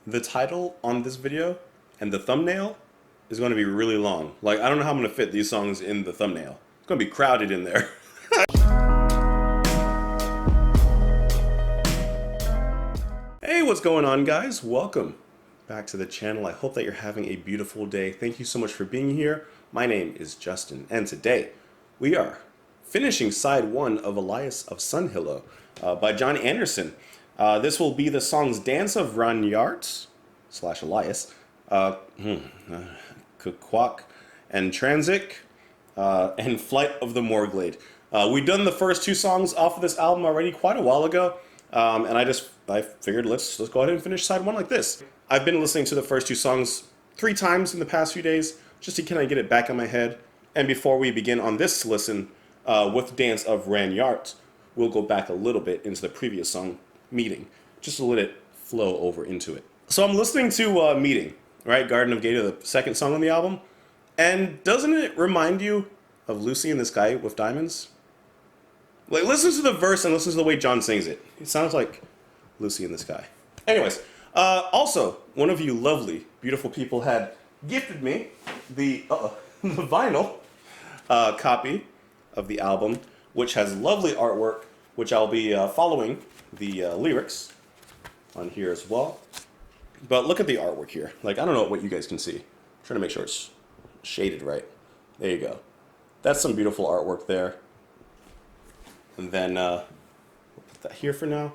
the title on this video and the thumbnail is going to be really long. Like, I don't know how I'm going to fit these songs in the thumbnail. It's going to be crowded in there. Hey, what's going on, guys? Welcome back to the channel. I hope that you're having a beautiful day. Thank you so much for being here. My name is Justin, and today we are finishing side one of Elias of Sunhillow by John Anderson. This will be the songs Dance of Ranyart / Elias, Kukwak and Transic, and Flight of the Moorglade. We've done the first two songs off of this album already quite a while ago, and I figured let's go ahead and finish side one like this. I've been listening to the first two songs 3 times in the past few days just to kind of get it back in my head. And before we begin on this listen with Dance of Ranyart, we'll go back a little bit into the previous song, Meeting, just to let it flow over into it. So I'm listening to Meeting, right? Garden of Gata, the second song on the album. And doesn't it remind you of Lucy in the Sky with Diamonds? Like, listen to the verse and listen to the way John sings it. It sounds like Lucy in the Sky. Anyways, also, one of you lovely, beautiful people had gifted me the vinyl copy of the album, which has lovely artwork, which I'll be following the lyrics on here as well. But look at the artwork here. Like, I don't know what you guys can see. I'm trying to make sure it's shaded right. There you go. That's some beautiful artwork there. And then we'll put that here for now.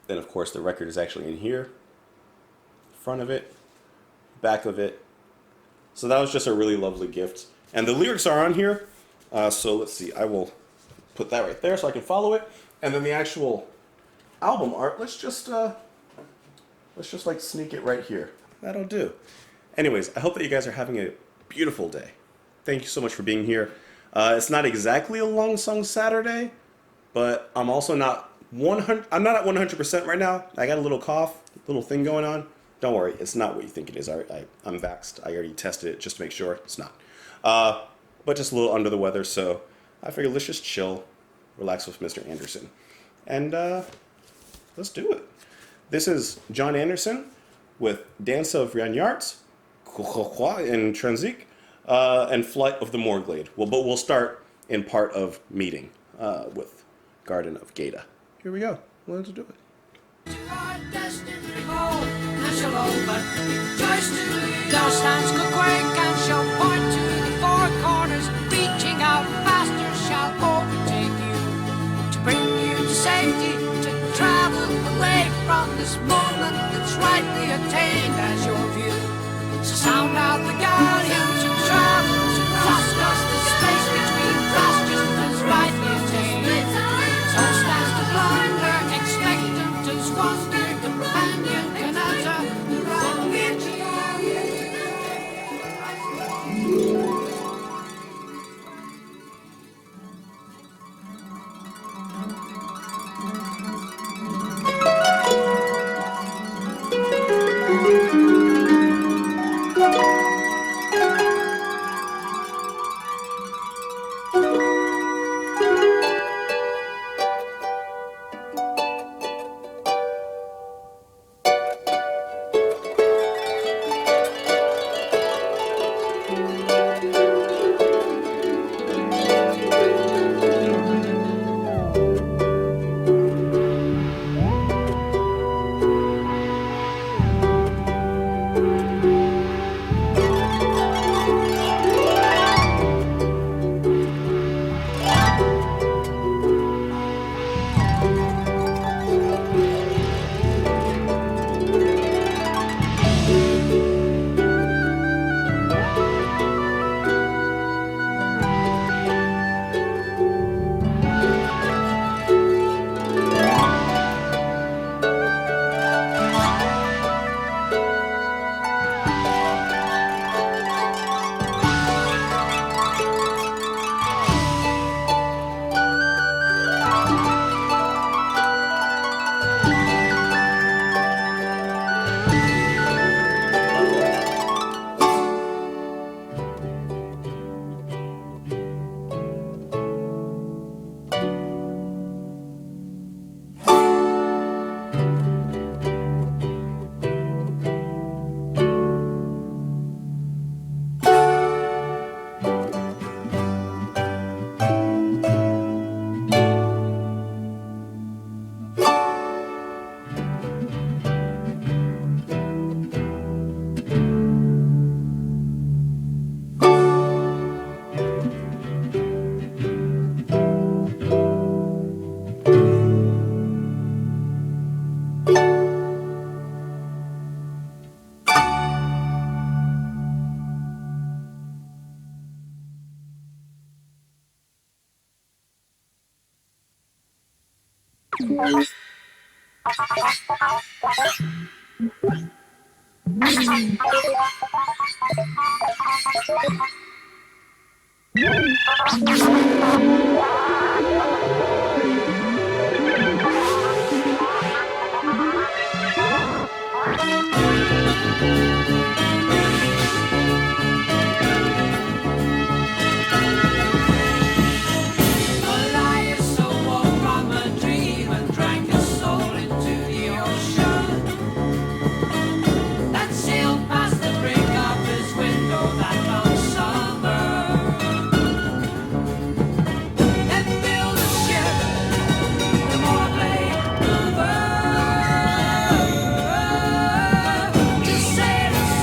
Then, of course, the record is actually in here. Front of it, back of it. So that was just a really lovely gift. And the lyrics are on here. So let's see. I will put that right there so I can follow it. And then the actual album art, let's just like sneak it right here. That'll do. Anyways, I hope that you guys are having a beautiful day. Thank you so much for being here. It's not exactly a long song Saturday, but I'm also not 100. I'm not at 100% right now. I got a little cough, little thing going on. Don't worry, it's not what you think it is. I'm vaxxed. I already tested it just to make sure it's not. But just a little under the weather, so I figured let's just chill, relax with Mr. Anderson. And let's do it. This is John Anderson with Dance of Ranyart, and Transic, and Flight of the Moorglade. But we'll start in part of Meeting with Garden of Gata. Here we go. Let's do it. Those hands could quake and shall point to the 4 corners, reaching out faster shall overtake you, to bring you to safety, to travel away from this moment that's rightly attained as your view. So sound out the guardian to travel, to cross the space between pastures that's rightly attained. So stands the blunder, expectant to squander, companion can utter the wrong which To sail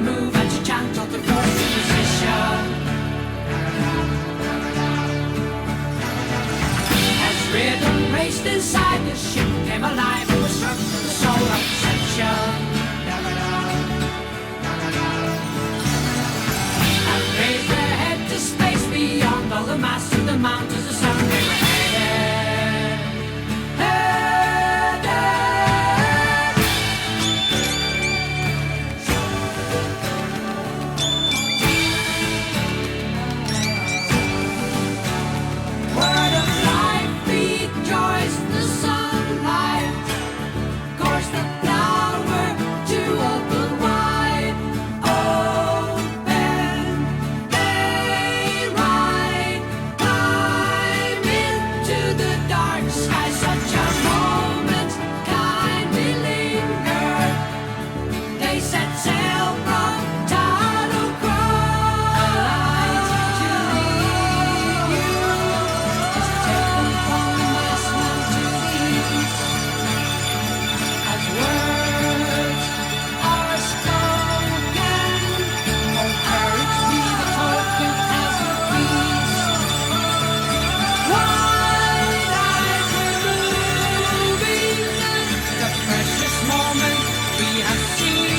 move and to chant on the fourth position. As rhythm raced inside the ship came alive and was struck with the soul of perception. And raised their head to space beyond all the masts of the mountains, the sun they were headed. Word of life rejoiced the sunlight, course the flower to open wide. Open, they ride, climb into the dark sky. Such a moment kindly lingered. They set sail from Tidal Cross. To lead you is to take them from the westland to the east. As words are spoken, oh courage be the token as the beast. Wide-eyed removing the precious moment we have seen.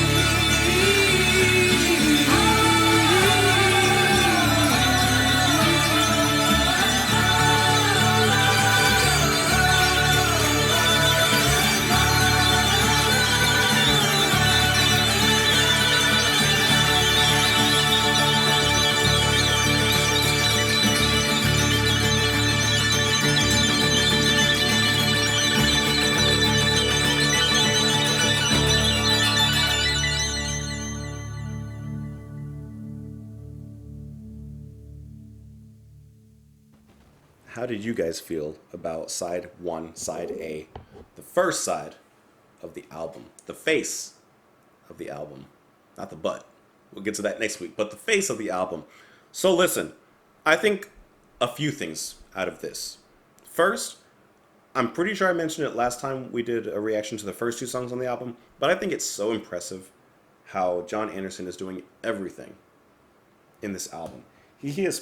How did you guys feel about side one, side A, the first side of the album, the face of the album, not the butt? We'll get to that next week, but the face of the album. So listen, I think a few things out of this. First, I'm pretty sure I mentioned it last time we did a reaction to the first two songs on the album, but I think it's so impressive how John Anderson is doing everything in this album. He is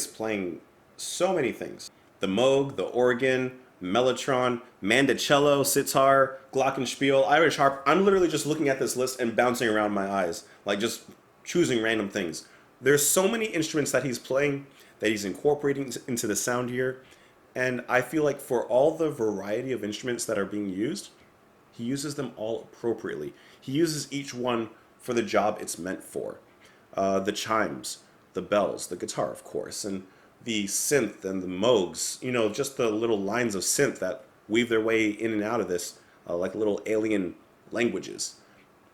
playing so many things. The Moog, the organ, mellotron, mandocello, sitar, glockenspiel, Irish harp. I'm literally just looking at this list and bouncing around my eyes, like just choosing random things. There's so many instruments that he's playing, that he's incorporating into the sound here. And I feel like for all the variety of instruments that are being used, he uses them all appropriately. He uses each one for the job it's meant for. The chimes, the bells, the guitar, of course, and the synth and the moogs, just the little lines of synth that weave their way in and out of this like little alien languages.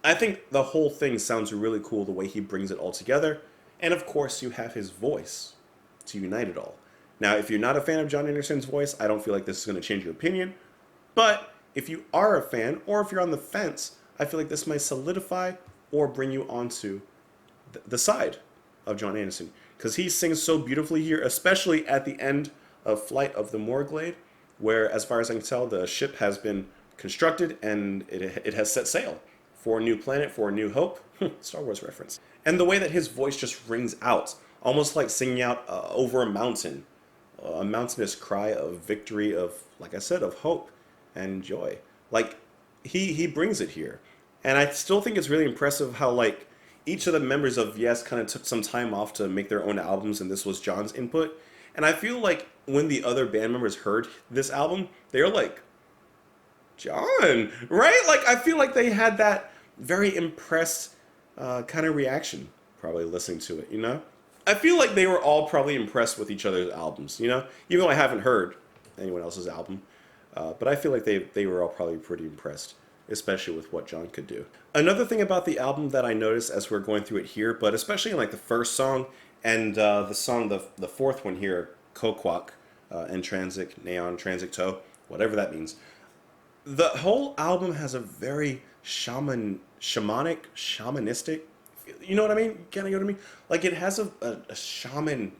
I think the whole thing sounds really cool the way he brings it all together. And of course, you have his voice to unite it all. Now, if you're not a fan of John Anderson's voice, I don't feel like this is going to change your opinion. But if you are a fan, or if you're on the fence, I feel like this might solidify or bring you onto the side of John Anderson. Because he sings so beautifully here, especially at the end of Flight of the Moorglade, where, as far as I can tell, the ship has been constructed and it has set sail for a new planet, for a new hope. Star Wars reference. And the way that his voice just rings out, almost like singing out over a mountainous cry of victory, of, like I said, of hope and joy. Like, he brings it here. And I still think it's really impressive how, like, each of the members of Yes kind of took some time off to make their own albums, and this was John's input. And I feel like when the other band members heard this album, they were like, John, right? Like, I feel like they had that very impressed kind of reaction, probably listening to it, I feel like they were all probably impressed with each other's albums, even though I haven't heard anyone else's album. But I feel like they were all probably pretty impressed, especially with what John could do. Another thing about the album that I noticed as we're going through it here, but especially in like the first song and the song, the fourth one here, Kokwak, and Transic, Neon, Transic Toe, whatever that means. The whole album has a very shamanistic, you know what I mean? Kind of know what I mean? Like, it has a shaman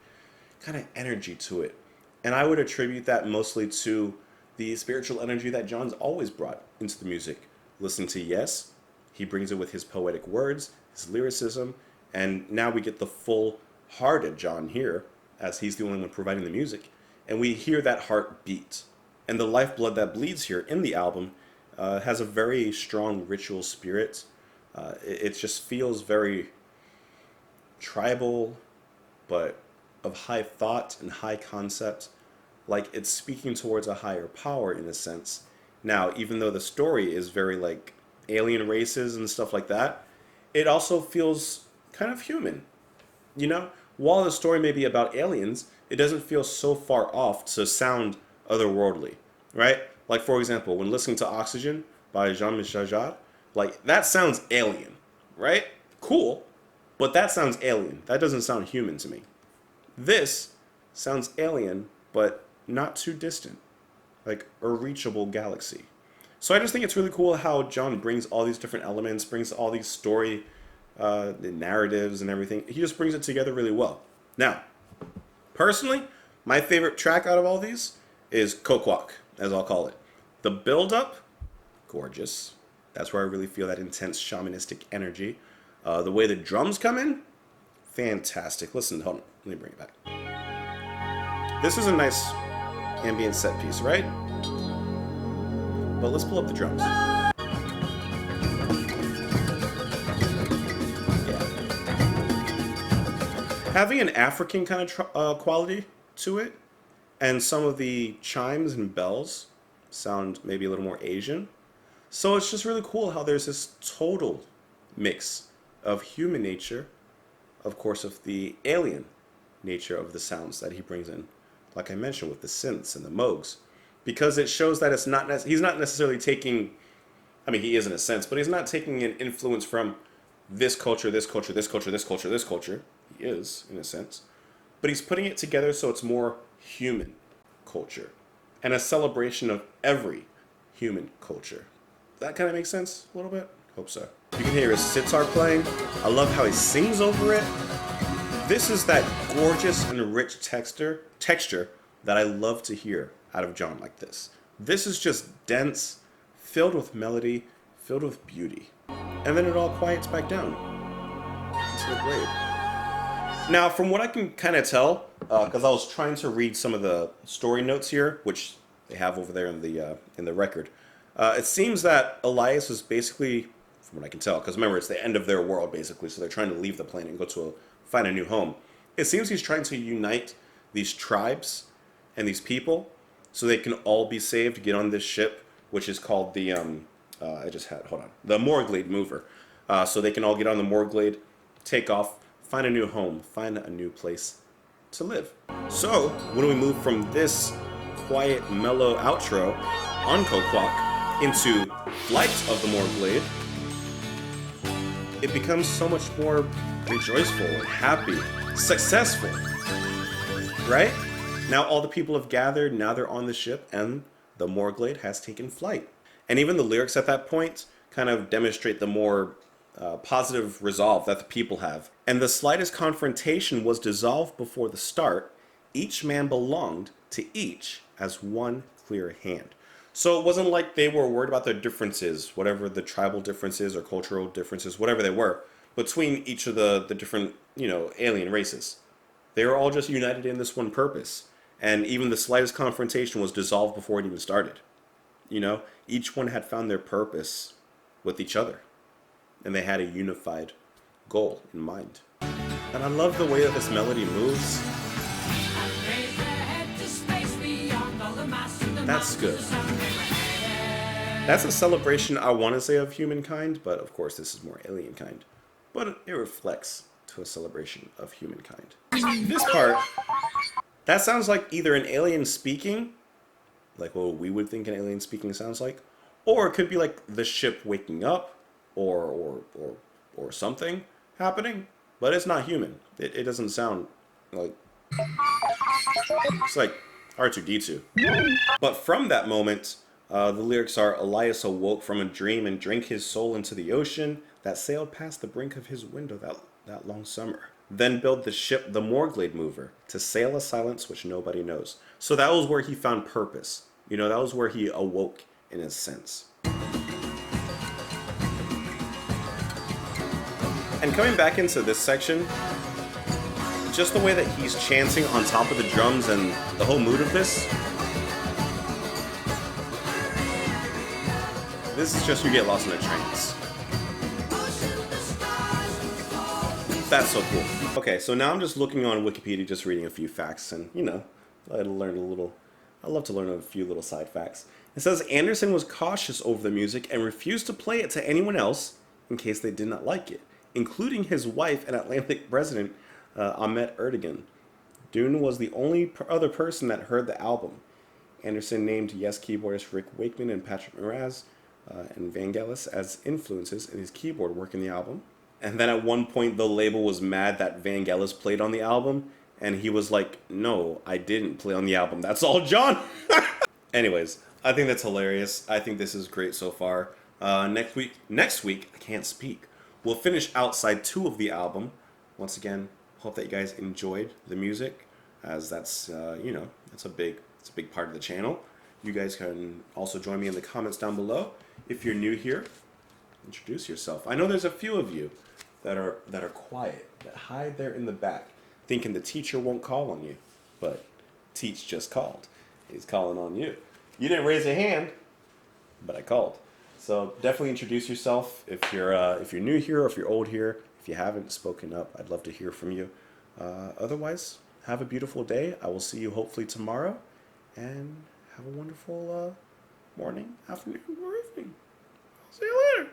kind of energy to it. And I would attribute that mostly to the spiritual energy that John's always brought into the music. Listening to Yes, He brings it with his poetic words, his lyricism, and now we get the full-hearted John here, as he's the only one providing the music, and we hear that heart beat. And the lifeblood that bleeds here in the album has a very strong ritual spirit. It just feels very tribal, but of high thought and high concept, like it's speaking towards a higher power in a sense. Now, even though the story is very like alien races and stuff like that, it also feels kind of human. You know, while the story may be about aliens, it doesn't feel so far off to sound otherworldly, right? Like, for example, when listening to Oxygen by Jean-Michel Jarre, like, that sounds alien, right? Cool, but that sounds alien. That doesn't sound human to me. This sounds alien, but not too distant, like a reachable galaxy. So I just think it's really cool how John brings all these different elements, brings all these story the narratives and everything. He just brings it together really well. Now, personally, my favorite track out of all these is Kokwak, as I'll call it. The build-up, gorgeous. That's where I really feel that intense shamanistic energy. The way the drums come in, fantastic. Listen, hold on, let me bring it back. This is a nice ambient set piece, right? But let's pull up the drums. Having an African kind of quality to it, and some of the chimes and bells sound maybe a little more Asian. So it's just really cool how there's this total mix of human nature, of course, of the alien nature of the sounds that he brings in, like I mentioned with the synths and the Moogs, because it shows that it's not he's not necessarily taking, I mean, he is in a sense, but he's not taking an influence from this culture, this culture, this culture, this culture, this culture. He is, in a sense. But he's putting it together so it's more human culture and a celebration of every human culture. That kind of makes sense a little bit? Hope so. You can hear his sitar playing. I love how he sings over it. This is that gorgeous and rich texture that I love to hear out of John like this. This is just dense, filled with melody, filled with beauty. And then it all quiets back down into the grave. Now, from what I can kind of tell, because I was trying to read some of the story notes here, which they have over there in the record, it seems that Elias is basically, from what I can tell, because remember, it's the end of their world, basically, so they're trying to leave the planet and go to find a new home. It seems he's trying to unite these tribes and these people so they can all be saved, get on this ship, which is called the, the Moorglade mover. So they can all get on the Moorglade, take off, find a new home, find a new place to live. So, when we move from this quiet, mellow outro on Kokwak into Flight of the Moorglade, it becomes so much more rejoiceful and happy, successful, right? Now all the people have gathered, now they're on the ship, and the Moorglade has taken flight. And even the lyrics at that point kind of demonstrate the more positive resolve that the people have. And the slightest confrontation was dissolved before the start. Each man belonged to each as one clear hand. So it wasn't like they were worried about their differences, whatever the tribal differences or cultural differences, whatever they were, between each of the different, alien races. They were all just united in this one purpose. And even the slightest confrontation was dissolved before it even started. Each one had found their purpose with each other. And they had a unified goal in mind. And I love the way that this melody moves. That's good. That's a celebration, I want to say, of humankind, but of course this is more alien kind. But it reflects to a celebration of humankind. This part, that sounds like either an alien speaking, like what we would think an alien speaking sounds like, or it could be like the ship waking up, or something happening, but it's not human. It doesn't sound like, it's like R2-D2. But from that moment, the lyrics are, Elias awoke from a dream and drank his soul into the ocean that sailed past the brink of his window that long summer. Then build the ship, the Moorglade mover, to sail a silence which nobody knows. So that was where he found purpose. That was where he awoke in a sense. And coming back into this section, just the way that he's chanting on top of the drums and the whole mood of this. This is just you get lost in a trance. That's so cool. Okay, so now I'm just looking on Wikipedia, just reading a few facts, and you know, I love to learn a few little side facts. It says Anderson was cautious over the music and refused to play it to anyone else in case they did not like it, including his wife and Atlantic president, Ahmet Erdogan. Dune was the only other person that heard the album. Anderson named Yes keyboardist Rick Wakeman and Patrick Moraz and Vangelis as influences in his keyboard work in the album. And then at one point, the label was mad that Vangelis played on the album, and he was like, "No, I didn't play on the album. That's all John." Anyways, I think that's hilarious. I think this is great so far. Next week, I can't speak. We'll finish out side 2 of the album. Once again, hope that you guys enjoyed the music, as that's it's a big part of the channel. You guys can also join me in the comments down below. If you're new here, introduce yourself. I know there's a few of you that are quiet, that hide there in the back, thinking the teacher won't call on you, but Teach just called. He's calling on you. You didn't raise your hand, but I called. So definitely introduce yourself if you're new here or if you're old here. If you haven't spoken up, I'd love to hear from you. Otherwise, have a beautiful day. I will see you hopefully tomorrow, and have a wonderful morning, afternoon, or evening. I'll see you later.